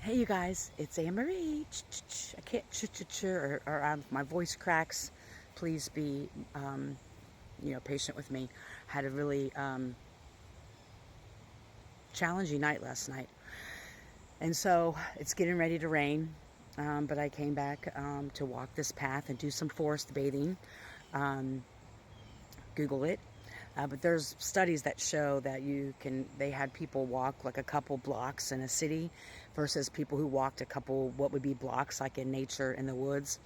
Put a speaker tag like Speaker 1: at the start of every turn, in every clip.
Speaker 1: Hey, you guys, it's Anne Marie. I can't or my voice cracks. Please be, patient with me. Had a really challenging night last night, and so it's getting ready to rain. But I came back to walk this path and do some forest bathing. Um, Google it. But there's studies that show that they had people walk like a couple blocks in a city versus people who walked a couple, what would be blocks like in nature in the woods,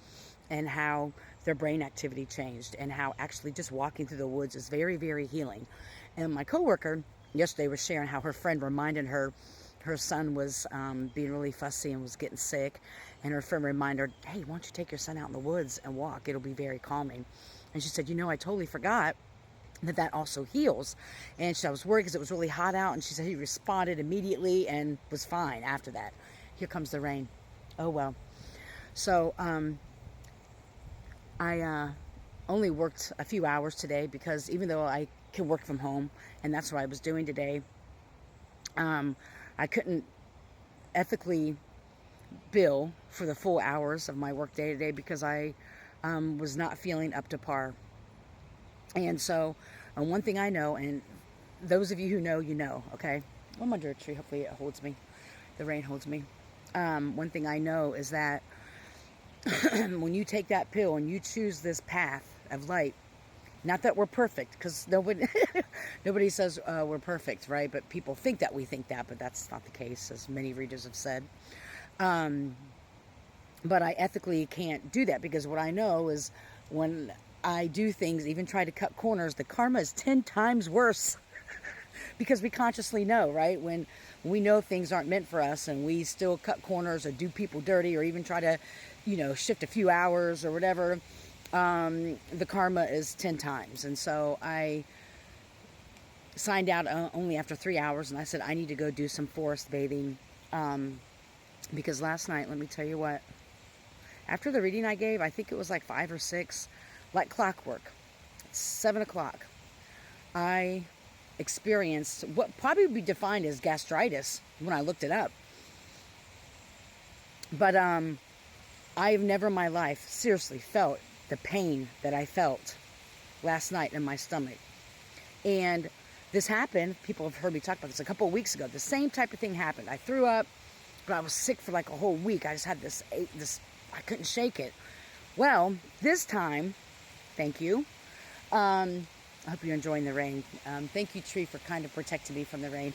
Speaker 1: and how their brain activity changed, and how actually just walking through the woods is very, very healing. And my coworker yesterday was sharing how her friend reminded her son was being really fussy and was getting sick, and her friend reminded her, hey, why don't you take your son out in the woods and walk? It'll be very calming. And she said, I totally forgot that also heals. And I was worried because it was really hot out, and she said he responded immediately and was fine after that. Here comes the rain. Oh well. So I only worked a few hours today because even though I can work from home, and that's what I was doing today, I couldn't ethically bill for the full hours of my work day today because I was not feeling up to par. And so, one thing I know, and those of you who know, okay? I'm under a tree. Hopefully it holds me. The rain holds me. One thing I know is that when you take that pill and you choose this path of light, not that we're perfect, because nobody says we're perfect, right? But people think that we think that, but that's not the case, as many readers have said. But I ethically can't do that, because what I know is when I do things, even try to cut corners, the karma is 10 times worse because we consciously know, right? When we know things aren't meant for us and we still cut corners or do people dirty or even try to, shift a few hours or whatever, the karma is 10 times. And so I signed out only after 3 hours, and I said, I need to go do some forest bathing. Because last night, let me tell you what, after the reading I gave, I think it was like 5 or 6, like clockwork, 7 o'clock, I experienced what probably would be defined as gastritis when I looked it up. But I've never in my life seriously felt the pain that I felt last night in my stomach. And this happened, people have heard me talk about this a couple of weeks ago. The same type of thing happened. I threw up, but I was sick for like a whole week. I just had this, I couldn't shake it. Well, this time, thank you. I hope you're enjoying the rain. Thank you, tree, for kind of protecting me from the rain.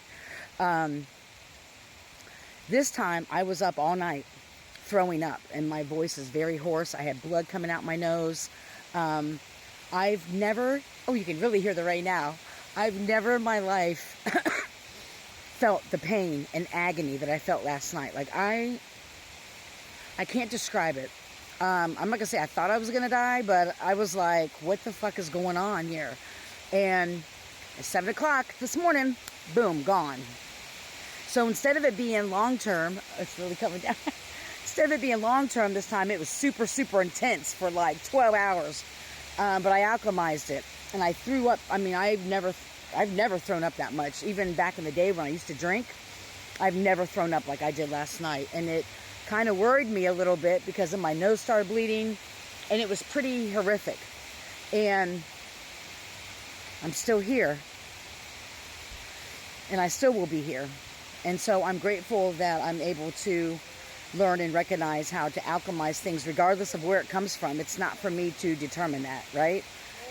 Speaker 1: This time, I was up all night throwing up, and my voice is very hoarse. I had blood coming out my nose. I've never, you can really hear the rain now. I've never in my life felt the pain and agony that I felt last night. Like, I can't describe it. I'm not going to say I thought I was going to die, but I was like, what the fuck is going on here? And at 7 o'clock this morning, boom, gone. So instead of it being long-term, it's really coming down. Instead of it being long-term this time, it was super, super intense for like 12 hours. But I alchemized it, and I threw up. I mean, I've never thrown up that much. Even back in the day when I used to drink, I've never thrown up like I did last night. And it kind of worried me a little bit because my nose started bleeding, and it was pretty horrific. And I'm still here, and I still will be here. And so I'm grateful that I'm able to learn and recognize how to alchemize things regardless of where it comes from. It's not for me to determine that, right?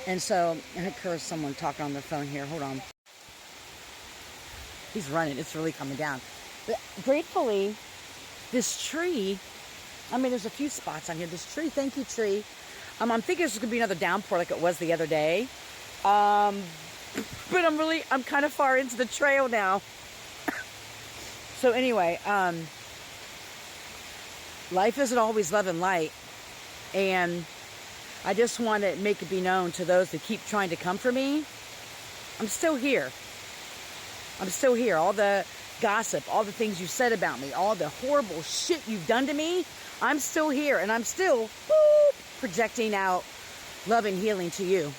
Speaker 1: And so, and of course, someone talking on their phone here. Hold on. He's running. It's really coming down. But gratefully, this tree, I mean, there's a few spots on here. This tree, thank you, tree. I'm thinking there's going to be another downpour like it was the other day. But I'm kind of far into the trail now. So anyway, life isn't always love and light. And I just want to make it be known to those that keep trying to come for me, I'm still here. I'm still here. All the gossip, all the things you said about me, all the horrible shit you've done to me, I'm still here, and I'm still projecting out love and healing to you,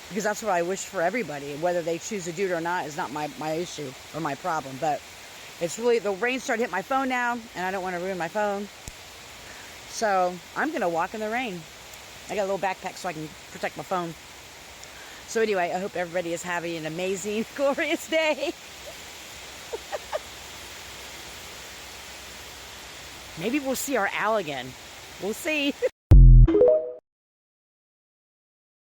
Speaker 1: because that's what I wish for everybody. Whether they choose to do it or not is not my issue or my problem. But It's really, the rain started hitting my phone now, and I don't want to ruin my phone. So I'm going to walk in the rain. I got a little backpack so I can protect my phone. So anyway, I hope everybody is having an amazing, glorious day. Maybe we'll see our owl again. We'll see.